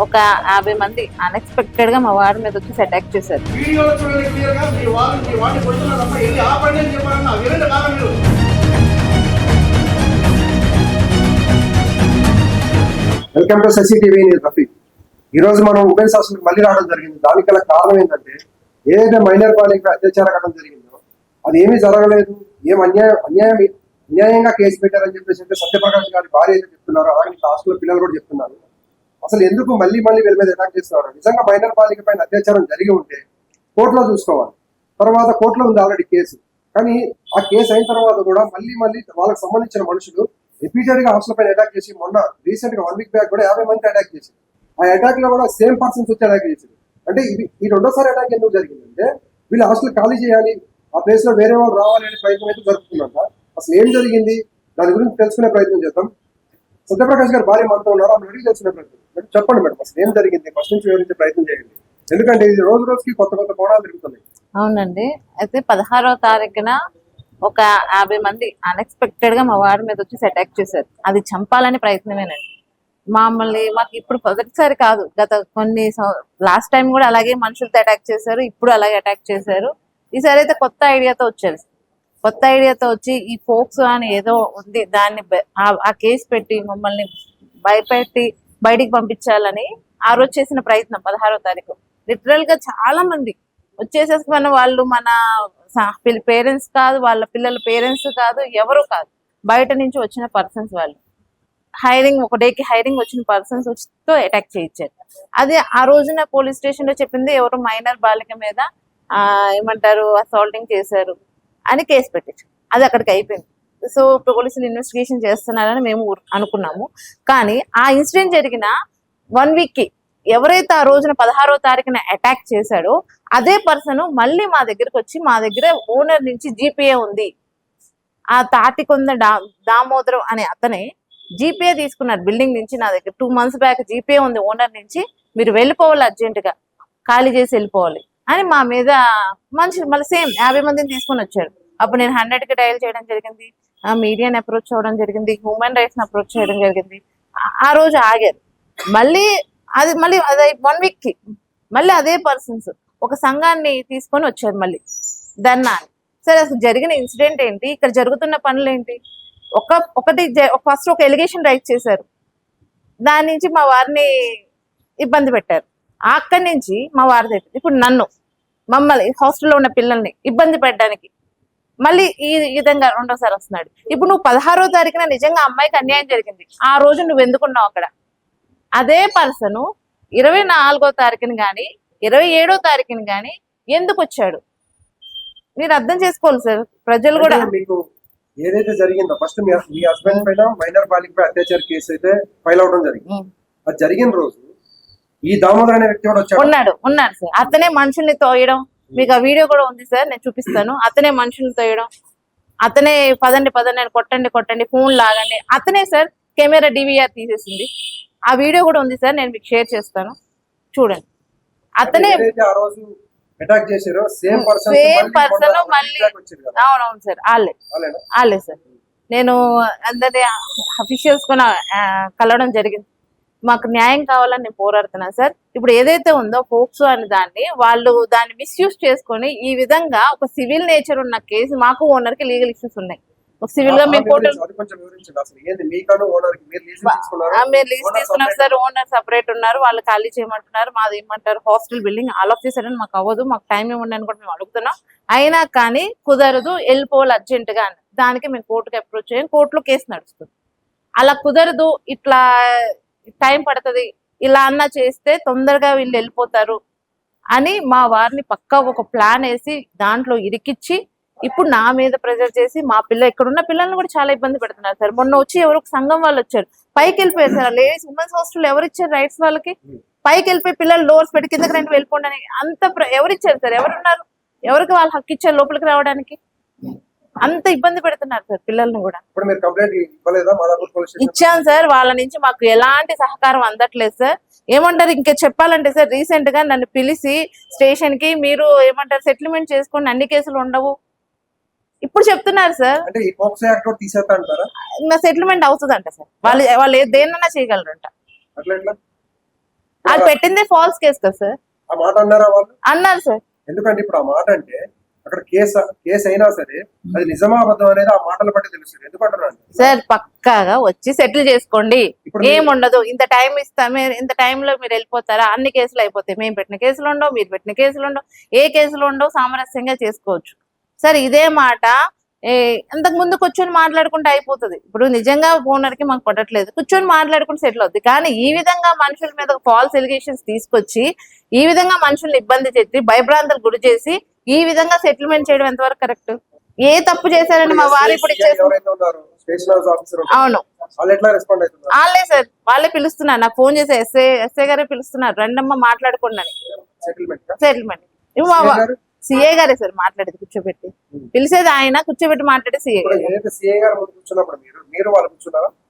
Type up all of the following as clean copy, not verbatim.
ఒక 50 మంది అన్ఎక్స్పెక్టెడ్ గా మా వారి మీద వచ్చి అటాక్ చేశారు. Welcome to Sashi TV. నేను రఫీక్. ఈ రోజు మనం ఉమెన్స్ హాస్టల్ మళ్ళీ రావడం జరిగింది. దానికి గల కారణం ఏంటంటే, ఏదైతే మైనర్ బాలికపై అత్యాచార ఘటన జరిగిందో అది ఏమీ జరగలేదు, ఏం అన్యాయంగా కేసు పెట్టారని చెప్పేసి అంటే సత్యప్రకాష్ గారి భార్య అయితే చెప్తున్నారు, అలాగే హాస్టల్ పిల్లలు కూడా చెప్తున్నారు. అసలు ఎందుకు మళ్ళీ వీళ్ళ మీద అటాక్ చేస్తున్నారు? నిజంగా మైనర్ బాలిక పైన అత్యాచారం జరిగి ఉంటే కోర్టులో చూసుకోవాలి. తర్వాత కోర్టులో ఉంది ఆల్రెడీ కేసు. కానీ ఆ కేసు అయిన తర్వాత కూడా మళ్ళీ వాళ్ళకి సంబంధించిన మనుషులు రిపీటెడ్ గా హాస్టల్ పైన అటాక్ చేసి, మొన్న రీసెంట్ గా 1 వీక్ బ్యాక్ కూడా 50 మంది అటాక్ చేసి, ఆ అటాక్ లో కూడా సేమ్ పర్సన్స్ వచ్చి అటాక్ చేసింది. అంటే ఈ రెండోసారి అటాక్ ఎందుకు జరిగిందంటే, వీళ్ళు హాస్టల్ ఖాళీ చేయాలి, ఆ ప్లేస్ లో వేరే వాళ్ళు రావాలి అనే ప్రయత్నం అయితే జరుగుతుందంట. అసలు ఏం జరిగింది దాని గురించి తెలుసుకునే ప్రయత్నం చేద్దాం. సత్యప్రకాష్ గారు భార్య మనతో ఉన్నారు, ఆమె అడిగి తెలుసుకునే ప్రయత్నం. చెప్పండి మేడం, అసలు ఏం జరిగింది ఫస్ట్ నుంచి వివరించే ప్రయత్నం చేయండి. ఎందుకంటే ఇది రోజు రోజుకి కొత్త కోణాలు తిరుగుతున్నాయి. అవునండి. అయితే 16వ తారీఖున ఒక 50 మంది అన్ఎక్స్పెక్టెడ్ గా మా వారి మీద వచ్చి అటాక్ చేశారు. అది చంపాలని ప్రయత్నమేనండి. మాకు ఇప్పుడు మొదటిసారి కాదు, గత కొన్ని లాస్ట్ టైం కూడా అలాగే మనుషులతో అటాక్ చేశారు, ఇప్పుడు అలాగే అటాక్ చేశారు. ఈసారి అయితే కొత్త ఐడియాతో వచ్చారు. కొత్త ఐడియాతో వచ్చి ఈ ఫోక్స్ అని ఏదో ఉంది, దాన్ని ఆ కేసు పెట్టి మమ్మల్ని భయపెట్టి బయటికి పంపించాలని ఆ రోజు చేసిన ప్రయత్నం. 16వ తారీఖు లిటరల్ గా చాలా మంది వచ్చేసేసుకున్న వాళ్ళు మన పేరెంట్స్ కాదు, వాళ్ళ పిల్లల పేరెంట్స్ కాదు, ఎవరు కాదు, బయట నుంచి వచ్చిన పర్సన్స్. వాళ్ళు ఒక డేకి హైరింగ్ వచ్చిన పర్సన్స్ వచ్చితో అటాక్ చేయించారు. అది ఆ రోజున పోలీస్ స్టేషన్ లో చెప్పింది ఎవరు మైనర్ బాలిక మీద ఏమంటారు అసాల్టింగ్ చేశారు అని కేసు పెట్టించారు. అది అక్కడికి అయిపోయింది. సో పోలీసులు ఇన్వెస్టిగేషన్ చేస్తున్నారని మేము అనుకున్నాము. కానీ ఆ ఇన్సిడెంట్ జరిగిన 1 వీక్ కి ఎవరైతే ఆ రోజున 16వ తారీఖున అటాక్ చేశాడో అదే పర్సన్ మళ్ళీ మా దగ్గరకు వచ్చి, మా దగ్గర ఓనర్ నుంచి జీపీఏ ఉంది, ఆ తాటికొంద దామోదరం అనే అతనే జీపీఏ తీసుకున్నారు బిల్డింగ్ నుంచి నా దగ్గర. 2 months బ్యాక్ జీపీఏ ఉంది ఓనర్ నుంచి, మీరు వెళ్ళిపోవాలి, అర్జెంట్ గా ఖాళీ చేసి వెళ్ళిపోవాలి అని మా మీద మనుషులు మళ్ళీ సేమ్ 50 మందిని తీసుకొని వచ్చారు. అప్పుడు నేను 100కి డయల్ చేయడం జరిగింది, మీడియాని అప్రోచ్ అవ్వడం జరిగింది, హ్యూమన్ రైట్స్ ని అప్రోచ్ చేయడం జరిగింది. ఆ రోజు ఆగారు. మళ్ళీ అది 1 వీక్ కి మళ్ళీ అదే పర్సన్స్ ఒక సంఘాన్ని తీసుకొని వచ్చారు మళ్ళీ ధర్నా. సరే, అసలు జరిగిన ఇన్సిడెంట్ ఏంటి, ఇక్కడ జరుగుతున్న పనులు ఏంటి? ఫస్ట్ ఒక ఎలిగేషన్ రైట్ చేశారు, దాని నుంచి మా వారిని ఇబ్బంది పెట్టారు. అక్కడి నుంచి మా వారి దగ్గర ఇప్పుడు మమ్మల్ని హాస్టల్లో ఉన్న పిల్లల్ని ఇబ్బంది పెట్టడానికి మళ్ళీ ఈ విధంగా రెండోసారి వస్తున్నాడు. ఇప్పుడు నువ్వు 16వ తారీఖున నిజంగా అమ్మాయికి అన్యాయం జరిగింది, ఆ రోజు నువ్వు ఎందుకున్నావు అక్కడ? అదే పర్సన్ 24వ తారీఖుని కానీ 27వ తారీఖుని కానీ ఎందుకు వచ్చాడు? మీరు అర్థం చేసుకోవాలి సార్. ప్రజలు కూడా మీకు ఏదైతే జరిగిందో ఫస్ట్ మీ హస్బెండ్ పైన మైనర్ బాలికపై అత్యాచార కేసు అయితే ఫైల్ అవడం జరిగింది. అది జరిగిన రోజు ఈ దామోదర్ అనే వ్యక్తి కూడా ఉన్నాడు సార్. అతనే మనుషుల్ని తోయడం, మీకు ఆ వీడియో కూడా ఉంది సార్, నేను చూపిస్తాను. అతనే మనుషుల్ని తోయడం, అతనే పదండి కొట్టండి ఫోన్ లాగండి, అతనే సార్ కెమెరా డివిఆర్ తీసేసింది. ఆ వీడియో కూడా ఉంది సార్, నేను మీకు షేర్ చేస్తాను, చూడండి. అతనే అటాక్ చేశారు, సేమ్ పర్సన్ మళ్ళీ. అవునవును సార్, వాళ్ళే సార్. నేను అందరి అఫీషియల్స్ కూడా కలవడం జరిగింది. మాకు న్యాయం కావాలని నేను పోరాడుతున్నాను సార్. ఇప్పుడు ఏదైతే ఉందో ఫోక్సో అని వాళ్ళు దాన్ని మిస్యూజ్ చేసుకొని ఈ విధంగా ఒక సివిల్ నేచర్ ఉన్న కేసు, మాకు ఓనర్ కి లీగల్ ఇష్యూస్ ఉన్నాయి. సివిల్ గా మేము లీజ్ తీసుకున్నాం సార్. ఓనర్ సపరేట్ ఉన్నారు, వాళ్ళు ఖాళీ చేయమంటున్నారు, మాది ఏమంటారు hostel building. All of the sudden మాకు అవ్వదు, మాకు టైం ఇవ్వండి అని కూడా మేము అడుగుతున్నాం. అయినా కానీ కుదరదు, వెళ్ళిపోవాలి అర్జెంట్ గా. దానికి మేము కోర్టుకి అప్రోచ్ చేయం, కోర్టులో కేసు నడుస్తుంది. అలా కుదరదు, ఇట్లా టైం పడుతుంది, ఇలా అన్నా చేస్తే తొందరగా వీళ్ళు వెళ్ళిపోతారు అని మా వారిని పక్కా ఒక ప్లాన్ వేసి దాంట్లో ఇరికిచ్చి ఇప్పుడు నా మీద ప్రెజర్ చేసి మా ఇక్కడున్న పిల్లల్ని కూడా చాలా ఇబ్బంది పెడుతున్నారు సార్. మొన్న వచ్చి ఎవరు సంఘం వాళ్ళు వచ్చారు, పైకి వెళ్ళిపోయారు సార్. లేడీస్ ఉమెన్స్ హాస్టల్ ఎవరు ఇచ్చారు రైట్స్ వాళ్ళకి? పైకి వెళ్ళిపోయి పిల్లలు డోర్స్ పెట్టి కిందకి రండి వెళ్ళిపోండి అని ఎవరు ఇచ్చారు సార్? ఎవరున్నారు? ఎవరికి వాళ్ళు హక్కు ఇచ్చారు లోపలికి రావడానికి? అంత ఇబ్బంది పెడుతున్నారు సార్ పిల్లల్ని కూడా. ఇచ్చాను సార్, వాళ్ళ నుంచి మాకు ఎలాంటి సహకారం అందట్లేదు సార్. ఏమంటారు ఇంకా చెప్పాలంటే సార్, రీసెంట్ గా నన్ను పిలిచి స్టేషన్ కి మీరు ఏమంటారు సెటిల్మెంట్ చేసుకోండి, అన్ని కేసులు ఉండవు ఇప్పుడు చెప్తున్నారు సార్. సెటిల్మెంట్ అవుతుందంట సార్. వాళ్ళు దేన్నన్నా చేయగలరంట. అది పెట్టిందే ఫాల్స్ కేసు కదా సార్. ఆ మాట అన్నారా వాళ్ళు? అన్నారు సార్. ఎందుకంటే ఇప్పుడు ఆ మాట అంటే అక్కడ కేసు అయినా సరే అది నిజమా అబద్ధం అనేది ఆ మాటల బట్టి తెలుస్తుంది. ఎందుకంటున్నాను సార్ పక్కాగా వచ్చి సెటిల్ చేసుకోండి, ఇప్పుడు ఏముండదు, ఇంత టైం ఇస్తాం, ఇంత టైంలో మీరు వెళ్ళిపోతారా, అన్ని కేసులు అయిపోతాయి, మేము పెట్టిన కేసులు ఉండవు, మీరు పెట్టిన కేసులు ఉండవు, ఏ కేసులు ఉండవు, సామరస్యంగా చేసుకోవచ్చు. సార్ ఇదే మాట అంతకు ముందు కూర్చొని మాట్లాడుకుంటే అయిపోతుంది. ఇప్పుడు నిజంగా ఓనర్ కి మాకు పడట్లేదు, కూర్చొని మాట్లాడుకుంటే సెటిల్ అవుద్ది. కానీ ఈ విధంగా మనుషుల మీద ఫాల్స్ ఎలిగేషన్స్ తీసుకొచ్చి ఈ విధంగా మనుషుల్ని ఇబ్బంది చేసి భయభ్రాంతులు గురి చేసి ఈ విధంగా సెటిల్మెంట్ చేయడం ఎంతవరకు కరెక్ట్? ఏ తప్పు చేశారని మా వారు ఇప్పుడు అవును వాళ్ళే సార్, వాళ్ళే పిలుస్తున్నారు, నాకు ఫోన్ చేసి ఎస్ఐ గారే పిలుస్తున్నారు, రండమ్మ మాట్లాడుకోండి అని. సెటిల్మెంట్ సిఏ గారే సార్ మాట్లాడేది, కూర్చోబెట్టి పిలిచేది ఆయన, కూర్చోబెట్టి మాట్లాడే సిఏ గారు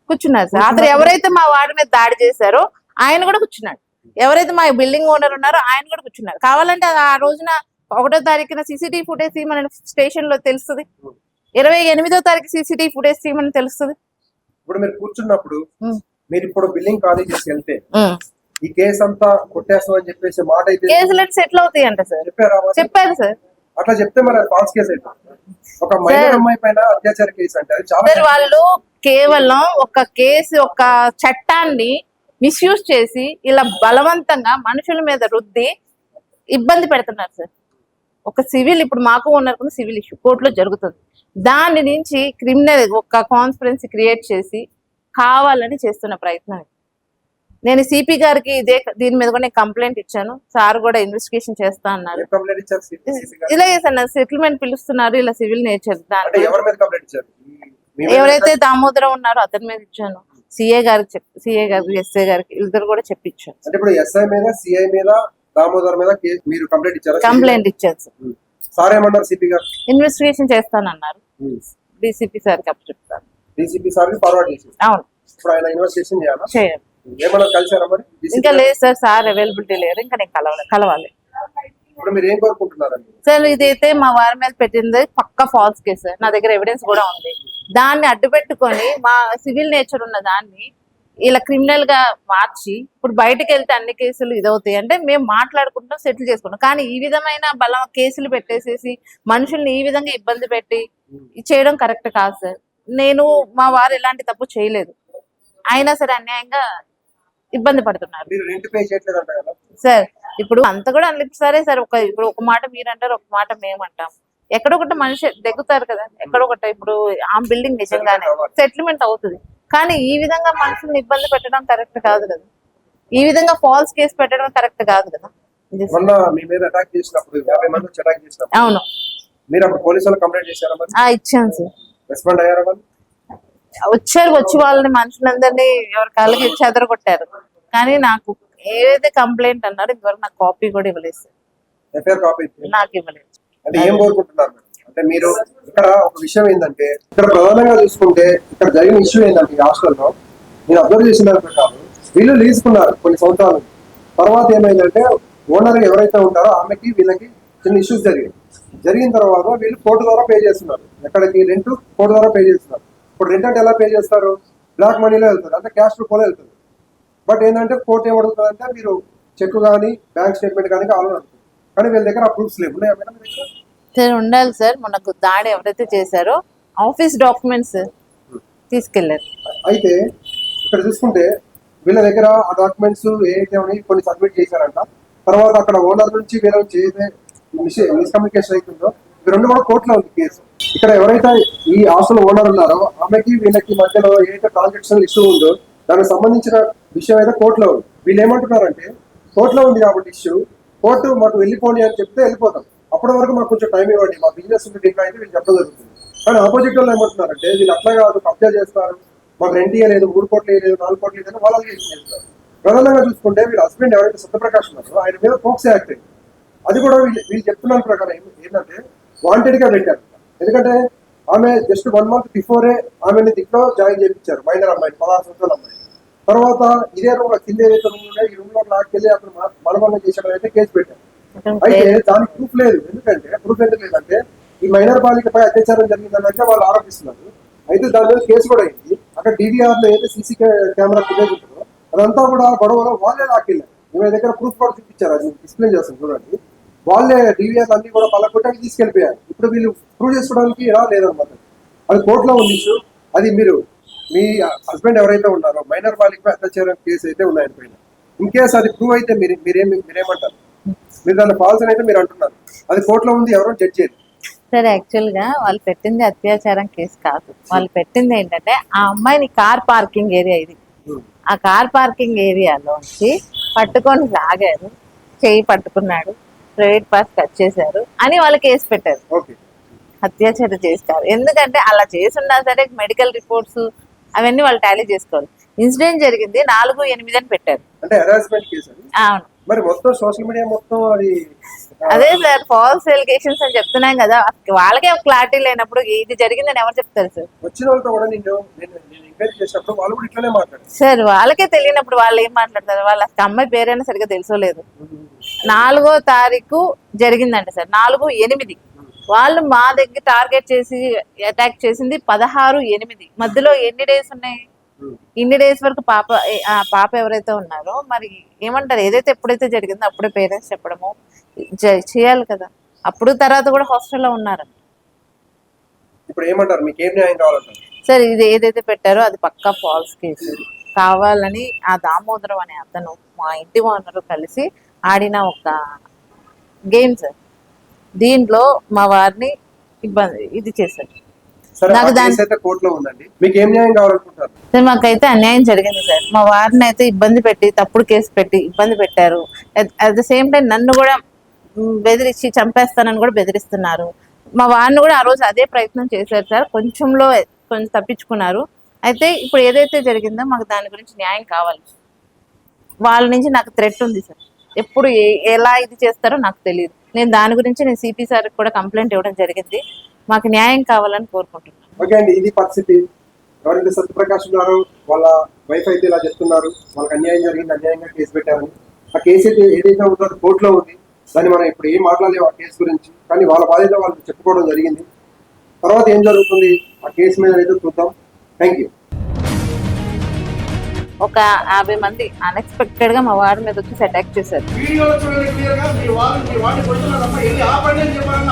కూర్చున్నారు సార్. అతను ఎవరైతే మా వాడి మీద దాడి చేశారో ఆయన కూడా కూర్చున్నాడు, ఎవరైతే మా బిల్డింగ్ ఓనర్ ఉన్నారో ఆయన కూడా కూర్చున్నారు. కావాలంటే ఆ రోజున 1వ తారీఖున సీసీటీవీ ఫుటేజ్ మన స్టేషన్ లో తెలుస్తుంది, 28వ తారీఖు సీసీటీవీ ఫుటేజ్ తీయమని తెలుస్తుంది. ఇప్పుడు మీరు కూర్చున్నప్పుడు మీరు ఇప్పుడు బిల్డింగ్ ఖాళీ చేసి వెళ్తే ఈ కేసు అంతా కొట్టేస్తాం అని చెప్పేసి మాట అయితే కేసులు సెటిల్ అవుతాయి అంట సార్. చెప్పారు సార్. అట్లా చెప్తే మరి ఫాల్స్ కేసు అయితే ఒక మైనర్ అమ్మాయి పైన అత్యాచార కేసు అంటే చాలా వాళ్ళు కేవలం ఒక కేసు, ఒక చట్టాన్ని మిస్యూజ్ చేసి ఇలా బలవంతంగా మనుషుల మీద రుద్ది ఇబ్బంది పెడుతున్నారు సార్. ఒక సివిల్, ఇప్పుడు మాకు ఉన్న సివిల్ ఇష్యూ కోర్టులో జరుగుతుంది, దాని నుంచి క్రిమినల్ ఒక కాన్స్పిరెన్సీ క్రియేట్ చేసి కావాలని చేస్తున్న ప్రయత్నం. నేను సిపి గారికి దీని మీద కూడా కంప్లైంట్ ఇచ్చాను, సార్ కూడా ఇన్వెస్టిగేషన్ చేస్తా అన్నారు. ఇలాగే సార్ సెటిల్మెంట్ పిలుస్తున్నారు, ఇలా సివిల్ నేచర్ ఎవరైతే దామోదరం ఉన్నారో అతని మీద ఇచ్చాను, సిఏ గారికి ఎస్ఐ గారికి ఇద్దరు కూడా చెప్పించాను. ఇప్పుడు ఎస్ఐ మీద సిఐ మీద దామోదర్ మీద మీరు కంప్లైంట్ ఇచ్చారు? కంప్లైంట్ ఇచ్చారు సార్. ఏమన్నారు సిపి గారు? ఇన్వెస్టిగేషన్ చేస్తానన్నారు, డిసిపి సార్ కి అప్పచెప్తాను. డిసిపి సార్ కి ఫార్వర్డ్ చేసి అవును ఇప్పుడు ఆయన ఇన్వెస్టిగేషన్ చేయాలి. చేయాలి. ఏమన్నా కలిసారా మరి? ఇంకా లేదు సార్, సార్ అవైలబిలిటీ లేరు, ఇంకా నేను కలవాలి. ఇప్పుడు మీరు ఏం కోరుకుంటున్నారండి? సార్ ఇదైతే మా వారి మీద పెట్టింది పక్కా ఫాల్స్ కేసు, నా దగ్గర ఎవిడెన్స్ కూడా ఉంది. దాన్ని అడ్డు పెట్టుకొని మా సివిల్ నేచర్ ఉన్న దాన్ని ఇలా క్రిమినల్ గా మార్చి ఇప్పుడు బయటకు వెళ్తే అన్ని కేసులు ఇదవుతాయి అంటే మేము మాట్లాడుకుంటాం, సెటిల్ చేసుకుంటాం. కానీ ఈ విధమైన బలం కేసులు పెట్టేసేసి మనుషుల్ని ఈ విధంగా ఇబ్బంది పెట్టి చేయడం కరెక్ట్ కాదు సార్. నేను మా వారు ఎలాంటి తప్పు చేయలేదు, అయినా సరే అన్యాయంగా ఇబ్బంది పడుతున్నారు సార్. ఇప్పుడు అంత కూడా సరే సార్, ఇప్పుడు ఒక మాట మీరు అంటారు, ఒక మాట మేము అంటాం, ఎక్కడొకటి మనిషి దగ్గుతారు కదా, ఎక్కడొకటి. ఇప్పుడు ఆ బిల్డింగ్ నిజంగానే సెటిల్మెంట్ అవుతుంది, కానీ ఈ విధంగా మనుషుల్ని ఇబ్బంది పెట్టడం కరెక్ట్ కాదు కదా, ఈ విధంగా ఫాల్స్ కేసు పెట్టడం కరెక్ట్ కాదు కదా. అవును, మీరు అప్పుడు పోలీసులు కంప్లైంట్ చేశారా? ఇచ్చాను సార్. రెస్పాండ్ అయ్యారా? వచ్చి వాళ్ళని మనుషులందరినీ ఎవరి కాళ్ళకి చెదర కొట్టారు, కానీ నాకు ఏదైతే కంప్లైంట్ అన్నారో ఇంతవరకు నాకు కాపీ కూడా ఇవ్వలేదు సార్. ఎఫ్ఐఆర్ కాపీ నాకు ఇవ్వలేదు. అంటే ఏం కోరుకుంటున్నారు అంటే మీరు? ఇక్కడ ఒక విషయం ఏంటంటే, ఇక్కడ ప్రధానంగా చూసుకుంటే ఇక్కడ జరిగిన ఇష్యూ ఏంటంటే, ఈ హాస్టల్లో నేను అబ్జర్వ్ చేసిన ప్రకారం వీళ్ళు లీజుకున్నారు కొన్ని సంవత్సరాలు. తర్వాత ఏమైందంటే ఓనర్ ఎవరైతే ఉంటారో ఆమెకి వీళ్ళకి చిన్న ఇష్యూస్ జరిగిన తర్వాత వీళ్ళు కోర్టు ద్వారా పే చేస్తున్నారు. ఎక్కడికి? రెంట్ కోర్టు ద్వారా పే చేస్తున్నారు. ఇప్పుడు రెంట్ అంటే ఎలా పే చేస్తారు? బ్లాక్ మనీలో వెళ్తుంది, అంటే క్యాష్ రూపంలో వెళ్తుంది. బట్ ఏంటంటే కోర్టు ఏమడుగుతుంది అంటే మీరు చెక్ కానీ బ్యాంక్ స్టేట్మెంట్ కానీ కావాలని అడుగుతుంది. కానీ వీళ్ళ దగ్గర ప్రూఫ్స్ లేవు. ఉన్నాయా మేడం మీ దగ్గర? సార్ ఉండాలి సార్. మనకు దాడి ఎవరైతే చేశారో ఆఫీస్ డాక్యుమెంట్స్ తీసుకెళ్లారు. అయితే ఇక్కడ చూసుకుంటే వీళ్ళ దగ్గర ఆ డాక్యుమెంట్స్ ఏదైతే ఉన్నాయి కొన్ని సబ్మిట్ చేశారంట. తర్వాత అక్కడ ఓనర్ నుంచి వీళ్ళ నుంచి ఏదైతే మిస్కమ్యూనికేషన్ అవుతుందో ఇవి రెండు కూడా కోర్టులో ఉంది కేసు. ఇక్కడ ఎవరైతే ఈ హాస్టల్ ఓనర్ ఉన్నారో ఆమెకి వీళ్ళకి మధ్యలో ఏదైతే ట్రాన్సాక్షన్ ఇష్యూ ఉందో దానికి సంబంధించిన విషయం అయితే కోర్టులో ఉంది. వీళ్ళు ఏమంటున్నారంటే కోర్టులో ఉంది కాబట్టి ఇష్యూ, కోర్టు మాకు వెళ్ళిపోండి అని చెప్తే వెళ్ళిపోతాం, అప్పటి వరకు మాకు కొంచెం టైం ఇవ్వండి, మా బిజినెస్ ఉంది దీంట్లో అయితే వీళ్ళు చెప్పడం జరుగుతుంది. కానీ ఆపోజిట్ వాళ్ళు ఏమంటున్నారంటే వీళ్ళు అట్లా కాదు, కబ్జా చేస్తారు, మాకు రెంట్ ఇవ్వలేదు, 3 కోట్లు ఇవ్వలేదు, 4 కోట్లు ఇవ్వలేదు, వాళ్ళకి చేస్తారు. ప్రధానంగా చూసుకుంటే వీళ్ళ హస్బెండ్ ఎవరైతే సత్యప్రకాష్ ఉన్నారో ఆయన మీద పోక్సో యాక్ట్ అయింది. అది కూడా వీళ్ళు చెప్తున్న ప్రకారం ఏంటంటే వాంటెడ్ గా పెట్టారు. ఎందుకంటే ఆమె జస్ట్ 1 month బిఫోరే ఆమెని దీంట్లో జాయిన్ చేయించారు, మైనర్ అమ్మాయి, 16 సంవత్సరాల అమ్మాయి. తర్వాత ఇదే రూమ్ లో కింద ఏదైతే రూమ్ ఉండే ఈ రూమ్ లో లాక్కెళ్ళి అతను బలవంతం చేశాడని అయితే కేసు పెట్టారు. అయితే దానికి ప్రూఫ్ లేదు. ఎందుకంటే ప్రూఫ్ ఎందుకు లేదంటే ఈ మైనర్ బాలికపై అత్యాచారం జరిగిందనంటే వాళ్ళు ఆరోపిస్తున్నారు. అయితే దాని మీద కేసు కూడా అయింది. అక్కడ DVR లో ఏదైతే సీసీ కెమెరా ఫుటేజ్ ఉంటుందో అదంతా కూడా గొడవలో వాళ్ళే లాక్కెళ్ళారు. మీ దగ్గర ప్రూఫ్ కూడా చూపించారు, అది డిస్ప్లే చేస్తాను చూడండి. వాళ్ళే డివిఆర్ అన్ని కూడా పలకొట్టడానికి తీసుకెళ్ళిపోయారు. ఇప్పుడు వీళ్ళు ప్రూవ్ చేసుకోవడానికి ఎలా లేదనమాట. అది కోర్టులో ఉంది ఇష్యూ. అది మీరు మీ హస్బెండ్ ఎవరైతే ఉన్నారో మైనర్ బాలికపై అత్యాచారం కేసు అయితే ఉన్నాయని పైన ఇన్ కేసు అది ప్రూవ్ అయితే మీరేమంటారు? మీరు దాన్ని ఫాల్స్ అని అయితే మీరు అంటున్నారు, అది కోర్టులో ఉంది, ఎవరో జడ్జ్ చేయరు. సరే, యాక్చువల్ గా వాళ్ళు పెట్టింది అత్యాచారం కేసు కాదు. వాళ్ళు పెట్టింది ఏంటంటే ఆ అమ్మాయిని కార్ పార్కింగ్ ఏరియా ఇది, ఆ కార్ పార్కింగ్ ఏరియాలోంచి పట్టుకొని లాగారు, చేయి పట్టుకున్నాడు, ప్రైవేట్ పార్ట్స్ కట్ చేశారు అని వాళ్ళు కేసు పెట్టారు. ఓకే, అత్యాచారం చేస్తారు. ఎందుకంటే అలా చేసున్నా సరే మెడికల్ రిపోర్ట్స్ అవన్నీ వాళ్ళు టాలీ చేసుకోవాలి. ఇన్సిడెంట్ జరిగింది 4/8 అని పెట్టారు. అంటే హెరాస్మెంట్ కేసు అది. అవును, మరి మొత్తం సోషల్ మీడియా మొత్తం అది అదే సార్ ఫాల్స్ ఎలిగేషన్స్ అని చెప్తున్నాం కదా. వాళ్ళకే ఒక క్లారిటీ లేనప్పుడు ఇది జరిగిందని ఎవరు చెప్తారు సార్? వచ్చిన వాళ్ళతో కూడా నేను ఎంక్వైరీ చేసినప్పుడు వాళ్ళు కూడా ఇట్లానే మాట్లాడారు సార్. వాళ్ళకే తెలియనప్పుడు వాళ్ళు ఏం మాట్లాడతారు? వాళ్ళ అమ్మాయి పేరైనా సరిగ్గా తెలుసోలేదు. 4వ తారీఖు జరిగిందంట సార్, 4/8. వాళ్ళు మా దగ్గర టార్గెట్ చేసి అటాక్ చేసింది 16/8. మధ్యలో ఎన్ని డేస్ ఉన్నాయి? ఇన్ని డేస్ వరకు ఆ పాప ఎవరైతే ఉన్నారో మరి ఏమంటారు, ఏదైతే ఎప్పుడైతే జరిగిందో అప్పుడే పేరెంట్స్ చెప్పడము చేయాలి కదా. అప్పుడు తర్వాత కూడా హాస్టల్లో ఉన్నారు. ఇప్పుడు ఏమంటారు, మీకు ఏం న్యాయం కావాలంటారు? సార్, ఇది ఏదైతే పెట్టారో అది పక్కా ఫాల్స్ కేసు. కావాలని ఆ దామోదరం అనే అతను మా ఇంటి ఓనరు కలిసి ఆడిన ఒక గేమ్ సార్. దీంట్లో మా వారిని ఇది చేశారు. సరే, నాకు ఆ కేసు అయితే కోర్టులో ఉందండి. మీకు ఏం న్యాయం కావాలనుకుంటారు? సార్, మాకైతే అన్యాయం జరిగింది సార్. మా వారిని అయితే ఇబ్బంది పెట్టి తప్పుడు కేసు పెట్టి ఇబ్బంది పెట్టారు. అట్ ద సేమ్ టైం నన్ను కూడా బెదిరించి చంపేస్తానని కూడా బెదిరిస్తున్నారు. మా వారిని కూడా ఆ రోజు అదే ప్రయత్నం చేశారు సార్. కొంచెం తప్పించుకున్నారు. అయితే ఇప్పుడు ఏదైతే జరిగిందో మాకు దాని గురించి న్యాయం కావాలి. వాళ్ళ నుంచి నాకు థ్రెట్ ఉంది సార్. ఎప్పుడు ఎలా ఇది చేస్తారో నాకు తెలియదు. నేను దాని గురించి సిపి సార్ కూడా కంప్లైంట్ ఇవ్వడం జరిగింది. మాకు న్యాయం కావాలని కోరుకుంటున్నాను. ఓకే అండి, ఇది పరిస్థితి. ఎవరైతే సత్యప్రకాష్ ఉన్నారో వాళ్ళ వైఫ్ అయితే ఇలా చెప్తున్నారు, వాళ్ళకి అన్యాయం జరిగింది, అన్యాయంగా కేసు పెట్టారని. ఆ కేసు అయితే ఏదైతే ఉందో కోర్టులో ఉంది. దాన్ని మనం ఇప్పుడు ఏం మాట్లాడలేము ఆ కేసు గురించి, కానీ వాళ్ళ బాధ్యత వాళ్ళు చెప్పుకోవడం జరిగింది. తర్వాత ఏం జరుగుతుంది ఆ కేసు మీద అయితే చూద్దాం. Thank you. ఒక 50 మంది అన్ఎక్స్పెక్టెడ్ గా మా వారి మీద వచ్చి అటాక్ చేశారు. వీడియోలో చూడండి క్లియర్ గా మీ వాళ్ళు కొడుతున్నారమ్మా, వెళ్ళి ఆపండి అని చెప్పాలి.